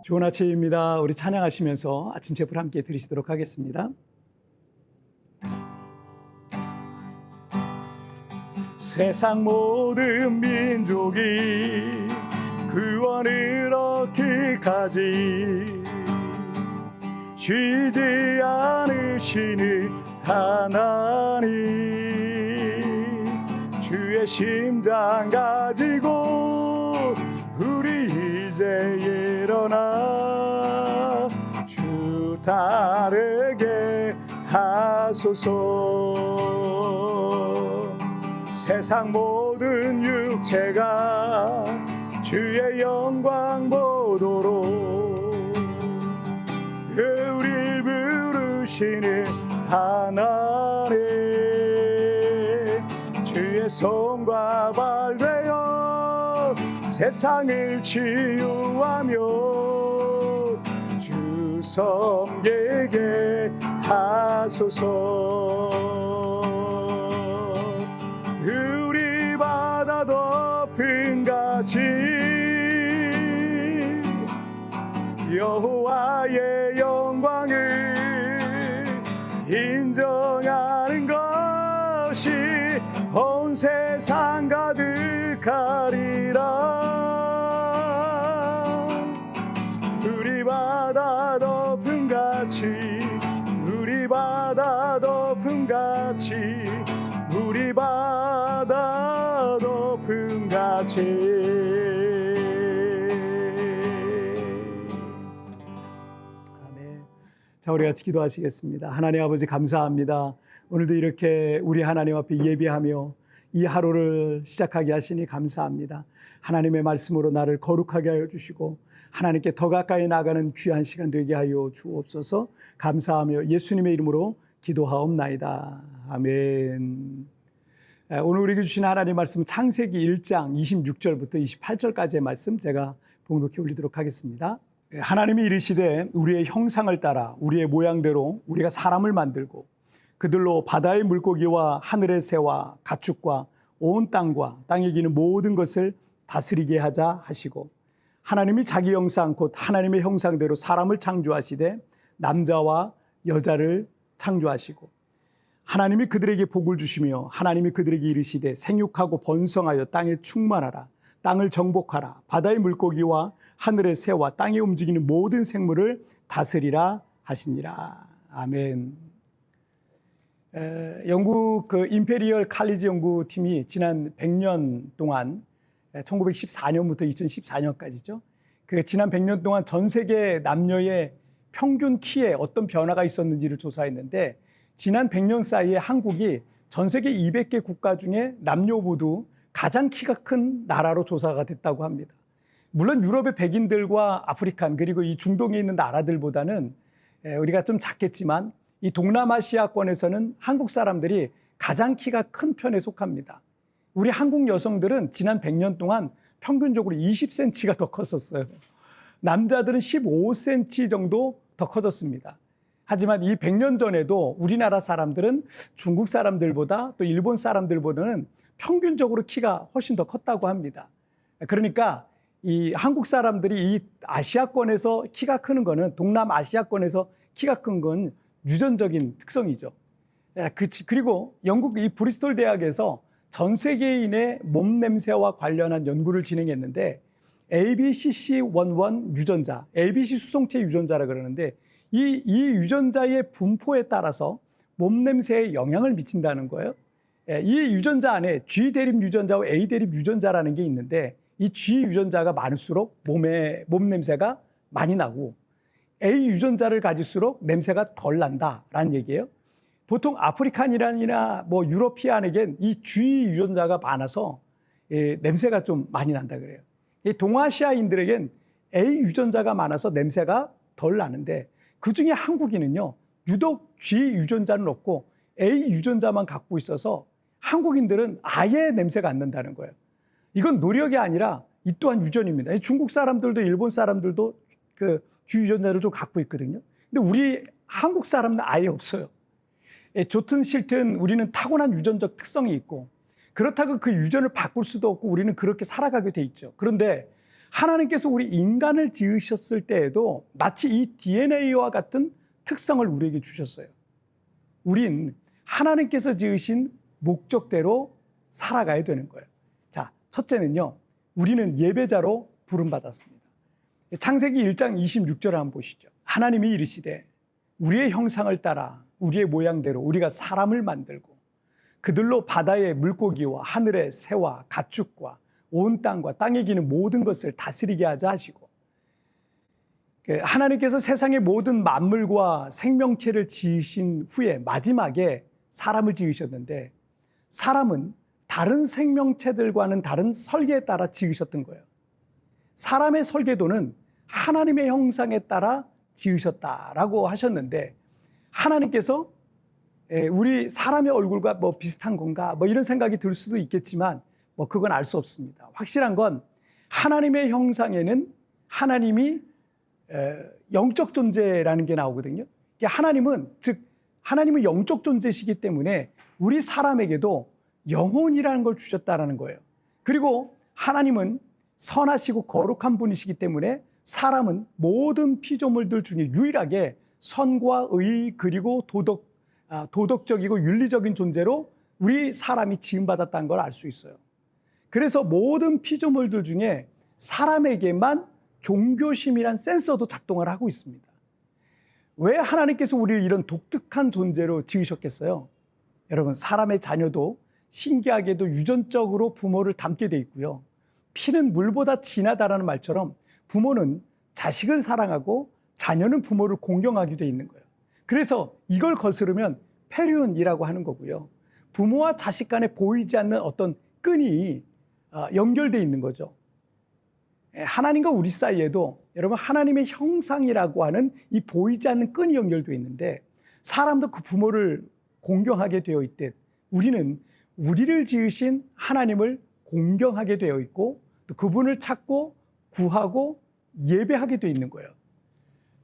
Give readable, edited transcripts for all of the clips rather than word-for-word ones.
좋은 아침입니다. 우리 찬양하시면서 아침 제풀 함께 드리시도록 하겠습니다. 세상 모든 민족이 구원을 얻기까지 쉬지 않으시는 하나님, 주의 심장 가지고 우리 이제 일어나 주 따르게 하소서. 세상 모든 육체가 주의 영광 보도록 우리 부르시는 하나님, 주의 손과 발 되어 세상을 치유하며 주 섬기게 하소서. 우리 바다 덮은 같이 여호와의 영광을 인정하는 것이 온 세상 가득하리라. 우리 바다 덮은 같이, 우리 바다 덮은 같이, 우리 바다 덮은 같이. 아멘. 자, 우리 같이 기도하시겠습니다. 하나님 아버지 감사합니다. 오늘도 이렇게 우리 하나님 앞에 예배하며 이 하루를 시작하게 하시니 감사합니다. 하나님의 말씀으로 나를 거룩하게 하여 주시고 하나님께 더 가까이 나가는 귀한 시간 되게 하여 주옵소서. 감사하며 예수님의 이름으로 기도하옵나이다. 아멘. 오늘 우리에게 주신 하나님의 말씀은 창세기 1장 26절부터 28절까지의 말씀 제가 봉독해 올리도록 하겠습니다. 하나님이 이르시되 우리의 형상을 따라 우리의 모양대로 우리가 사람을 만들고 그들로 바다의 물고기와 하늘의 새와 가축과 온 땅과 땅에 기는 모든 것을 다스리게 하자 하시고, 하나님이 자기 형상 곧 하나님의 형상대로 사람을 창조하시되 남자와 여자를 창조하시고, 하나님이 그들에게 복을 주시며 하나님이 그들에게 이르시되 생육하고 번성하여 땅에 충만하라. 땅을 정복하라. 바다의 물고기와 하늘의 새와 땅에 움직이는 모든 생물을 다스리라 하시니라. 아멘. 영국 임페리얼 칼리지 연구팀이 지난 100년 동안 1914년부터 2014년까지죠. 지난 100년 동안 전 세계 남녀의 평균 키에 어떤 변화가 있었는지를 조사했는데, 지난 100년 사이에 한국이 전 세계 200개 국가 중에 남녀 모두 가장 키가 큰 나라로 조사가 됐다고 합니다. 물론 유럽의 백인들과 아프리칸 그리고 이 중동에 있는 나라들보다는 우리가 좀 작겠지만 이 동남아시아권에서는 한국 사람들이 가장 키가 큰 편에 속합니다. 우리 한국 여성들은 지난 100년 동안 평균적으로 20cm가 더 컸었어요. 남자들은 15cm 정도 더 커졌습니다. 하지만 이 100년 전에도 우리나라 사람들은 중국 사람들보다 또 일본 사람들보다는 평균적으로 키가 훨씬 더 컸다고 합니다. 그러니까 이 한국 사람들이 이 아시아권에서 키가 크는 거는, 동남아시아권에서 키가 큰 건 유전적인 특성이죠. 그리고 영국 이 브리스톨 대학에서 전 세계인의 몸 냄새와 관련한 연구를 진행했는데, ABCC11 유전자, ABC 수송체 유전자라 그러는데 이 유전자의 분포에 따라서 몸 냄새에 영향을 미친다는 거예요. 이 유전자 안에 G 대립 유전자와 A 대립 유전자라는 게 있는데, 이 G 유전자가 많을수록 몸 냄새가 많이 나고 A 유전자를 가질수록 냄새가 덜 난다라는 얘기예요. 보통 아프리칸이나 유러피안에겐 이 G 유전자가 많아서 냄새가 좀 많이 난다 그래요. 동아시아인들에겐 A 유전자가 많아서 냄새가 덜 나는데, 그중에 한국인은요 유독 G 유전자는 없고 A 유전자만 갖고 있어서 한국인들은 아예 냄새가 안 난다는 거예요. 이건 노력이 아니라 이 또한 유전입니다. 중국 사람들도 일본 사람들도 G 유전자를 좀 갖고 있거든요. 근데 우리 한국 사람은 아예 없어요. 좋든 싫든 우리는 타고난 유전적 특성이 있고, 그렇다고 그 유전을 바꿀 수도 없고 우리는 그렇게 살아가게 돼 있죠. 그런데 하나님께서 우리 인간을 지으셨을 때에도 마치 이 DNA와 같은 특성을 우리에게 주셨어요. 우린 하나님께서 지으신 목적대로 살아가야 되는 거예요. 자, 첫째는요, 우리는 예배자로 부름받았습니다. 창세기 1장 26절을 한번 보시죠. 하나님이 이르시되 우리의 형상을 따라 우리의 모양대로 우리가 사람을 만들고 그들로 바다의 물고기와 하늘의 새와 가축과 온 땅과 땅에 기는 모든 것을 다스리게 하자 하시고, 하나님께서 세상의 모든 만물과 생명체를 지으신 후에 마지막에 사람을 지으셨는데, 사람은 다른 생명체들과는 다른 설계에 따라 지으셨던 거예요. 사람의 설계도는 하나님의 형상에 따라 지으셨다라고 하셨는데, 하나님께서 우리 사람의 얼굴과 뭐 비슷한 건가 뭐 이런 생각이 들 수도 있겠지만 뭐 그건 알 수 없습니다. 확실한 건 하나님의 형상에는 하나님이 영적 존재라는 게 나오거든요. 하나님은 영적 존재시기 때문에 우리 사람에게도 영혼이라는 걸 주셨다라는 거예요. 그리고 하나님은 선하시고 거룩한 분이시기 때문에 사람은 모든 피조물들 중에 유일하게 선과 의 그리고 도덕적이고 윤리적인 존재로 우리 사람이 지음받았다는 걸 알 수 있어요. 그래서 모든 피조물들 중에 사람에게만 종교심이란 센서도 작동을 하고 있습니다. 왜 하나님께서 우리를 이런 독특한 존재로 지으셨겠어요? 여러분, 사람의 자녀도 신기하게도 유전적으로 부모를 닮게 돼 있고요. 피는 물보다 진하다라는 말처럼 부모는 자식을 사랑하고 자녀는 부모를 공경하게 돼 있는 거예요. 그래서 이걸 거스르면 폐륜이라고 하는 거고요. 부모와 자식 간에 보이지 않는 어떤 끈이 연결되어 있는 거죠. 하나님과 우리 사이에도 여러분 하나님의 형상이라고 하는 이 보이지 않는 끈이 연결되어 있는데, 사람도 그 부모를 공경하게 되어 있듯 우리는 우리를 지으신 하나님을 공경하게 되어 있고 또 그분을 찾고 구하고 예배하게 되어 있는 거예요.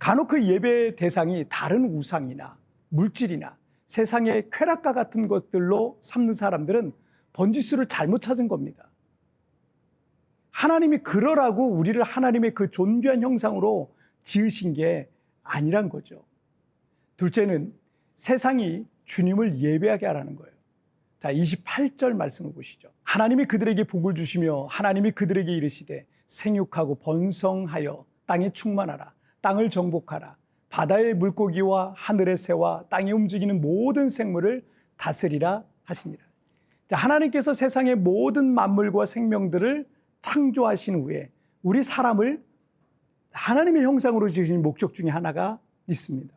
간혹 그 예배 대상이 다른 우상이나 물질이나 세상의 쾌락과 같은 것들로 삼는 사람들은 번지수를 잘못 찾은 겁니다. 하나님이 그러라고 우리를 하나님의 그 존귀한 형상으로 지으신 게 아니란 거죠. 둘째는 세상이 주님을 예배하게 하라는 거예요. 자, 28절 말씀을 보시죠. 하나님이 그들에게 복을 주시며 하나님이 그들에게 이르시되 생육하고 번성하여 땅에 충만하라. 땅을 정복하라. 바다의 물고기와 하늘의 새와 땅에 움직이는 모든 생물을 다스리라 하시니라. 자, 하나님께서 세상의 모든 만물과 생명들을 창조하신 후에 우리 사람을 하나님의 형상으로 지으신 목적 중에 하나가 있습니다.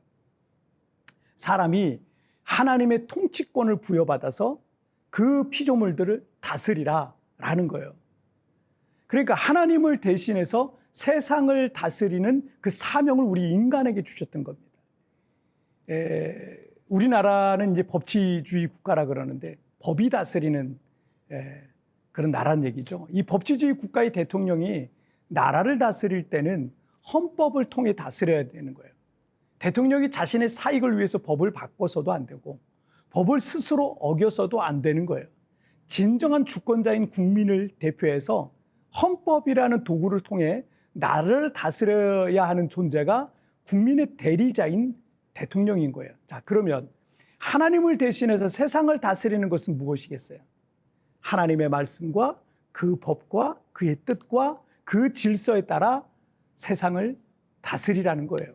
사람이 하나님의 통치권을 부여받아서 그 피조물들을 다스리라 라는 거예요. 그러니까 하나님을 대신해서 세상을 다스리는 그 사명을 우리 인간에게 주셨던 겁니다. 우리나라는 이제 법치주의 국가라 그러는데 법이 다스리는 그런 나라는 얘기죠. 이 법치주의 국가의 대통령이 나라를 다스릴 때는 헌법을 통해 다스려야 되는 거예요. 대통령이 자신의 사익을 위해서 법을 바꿔서도 안 되고 법을 스스로 어겨서도 안 되는 거예요. 진정한 주권자인 국민을 대표해서 헌법이라는 도구를 통해 나라를 다스려야 하는 존재가 국민의 대리자인 대통령인 거예요. 자, 그러면 하나님을 대신해서 세상을 다스리는 것은 무엇이겠어요? 하나님의 말씀과 그 법과 그의 뜻과 그 질서에 따라 세상을 다스리라는 거예요.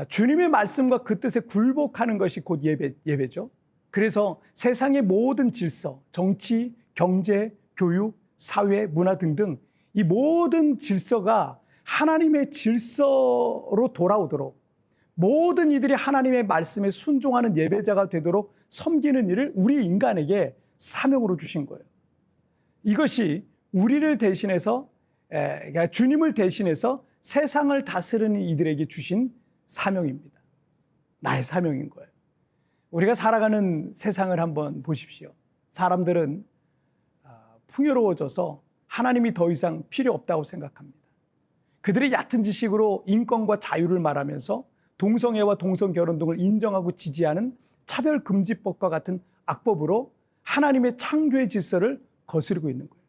주님의 말씀과 그 뜻에 굴복하는 것이 곧 예배죠. 그래서 세상의 모든 질서, 정치, 경제, 교육, 사회, 문화 등등 이 모든 질서가 하나님의 질서로 돌아오도록 모든 이들이 하나님의 말씀에 순종하는 예배자가 되도록 섬기는 일을 우리 인간에게 사명으로 주신 거예요. 이것이 우리를 대신해서 그러니까 주님을 대신해서 세상을 다스리는 이들에게 주신 사명입니다. 나의 사명인 거예요. 우리가 살아가는 세상을 한번 보십시오. 사람들은 풍요로워져서 하나님이 더 이상 필요 없다고 생각합니다. 그들의 얕은 지식으로 인권과 자유를 말하면서 동성애와 동성결혼 등을 인정하고 지지하는 차별금지법과 같은 악법으로 하나님의 창조의 질서를 거스르고 있는 거예요.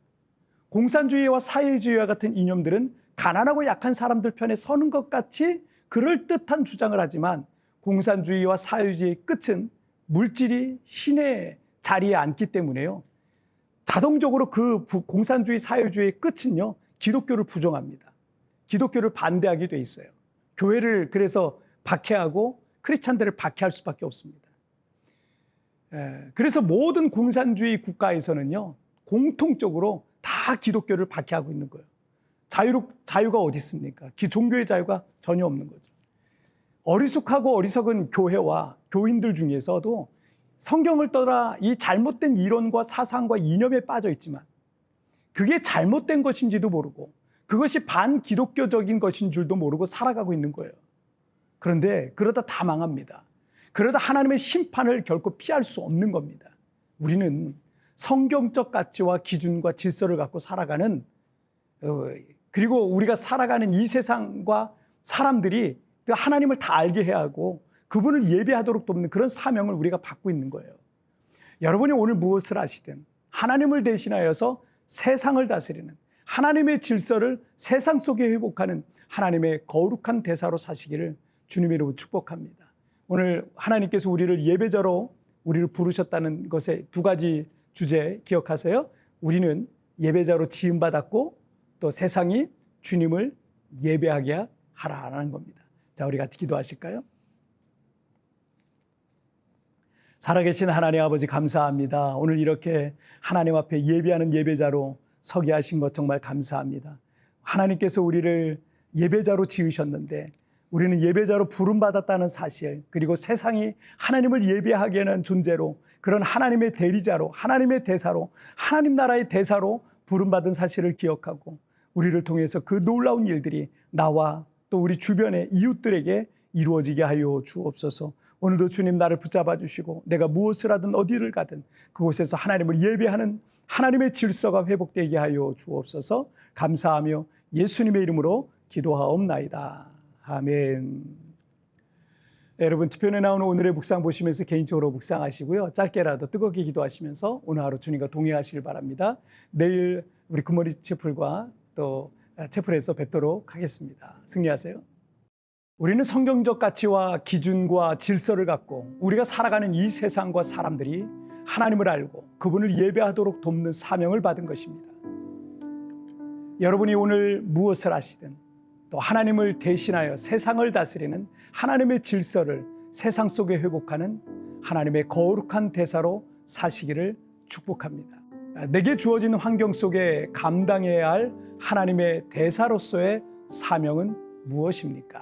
공산주의와 사회주의와 같은 이념들은 가난하고 약한 사람들 편에 서는 것 같이 그럴듯한 주장을 하지만 공산주의와 사회주의의 끝은 물질이 신의 자리에 앉기 때문에요. 자동적으로 그 공산주의, 사회주의의 끝은요, 기독교를 부정합니다. 기독교를 반대하게 돼 있어요. 교회를 그래서 박해하고 크리스찬들을 박해할 수밖에 없습니다. 그래서 모든 공산주의 국가에서는요, 공통적으로 다 기독교를 박해하고 있는 거예요. 자유가 어디 있습니까? 종교의 자유가 전혀 없는 거죠. 어리숙하고 어리석은 교회와 교인들 중에서도 성경을 떠나 이 잘못된 이론과 사상과 이념에 빠져 있지만 그게 잘못된 것인지도 모르고 그것이 반기독교적인 것인 줄도 모르고 살아가고 있는 거예요. 그런데 그러다 다 망합니다. 그러다 하나님의 심판을 결코 피할 수 없는 겁니다. 우리는 성경적 가치와 기준과 질서를 갖고 살아가는, 그리고 우리가 살아가는 이 세상과 사람들이 하나님을 다 알게 해야 하고 그분을 예배하도록 돕는 그런 사명을 우리가 받고 있는 거예요. 여러분이 오늘 무엇을 하시든 하나님을 대신하여서 세상을 다스리는, 하나님의 질서를 세상 속에 회복하는 하나님의 거룩한 대사로 사시기를 주님의 이름으로 축복합니다. 오늘 하나님께서 우리를 예배자로 우리를 부르셨다는 것의 두 가지 주제 기억하세요. 우리는 예배자로 지음받았고 또 세상이 주님을 예배하게 하라는 겁니다. 자, 우리 같이 기도하실까요? 살아계신 하나님 아버지 감사합니다. 오늘 이렇게 하나님 앞에 예배하는 예배자로 서게 하신 것 정말 감사합니다. 하나님께서 우리를 예배자로 지으셨는데 우리는 예배자로 부름받았다는 사실, 그리고 세상이 하나님을 예배하게 하는 존재로, 그런 하나님의 대리자로, 하나님의 대사로, 하나님 나라의 대사로 부름받은 사실을 기억하고 우리를 통해서 그 놀라운 일들이 나와 또 우리 주변의 이웃들에게 이루어지게 하여 주옵소서. 오늘도 주님 나를 붙잡아 주시고 내가 무엇을 하든 어디를 가든 그곳에서 하나님을 예배하는 하나님의 질서가 회복되게 하여 주옵소서. 감사하며 예수님의 이름으로 기도하옵나이다. 아멘. 여러분, 티편에 나오는 오늘의 묵상 보시면서 개인적으로 묵상하시고요. 짧게라도 뜨겁게 기도하시면서 오늘 하루 주님과 동행하시길 바랍니다. 내일 우리 굿모닝 채플과 또 채플에서 뵙도록 하겠습니다. 승리하세요. 우리는 성경적 가치와 기준과 질서를 갖고 우리가 살아가는 이 세상과 사람들이 하나님을 알고 그분을 예배하도록 돕는 사명을 받은 것입니다. 여러분이 오늘 무엇을 하시든 또 하나님을 대신하여 세상을 다스리는 하나님의 질서를 세상 속에 회복하는 하나님의 거룩한 대사로 사시기를 축복합니다. 내게 주어진 환경 속에 감당해야 할 하나님의 대사로서의 사명은 무엇입니까?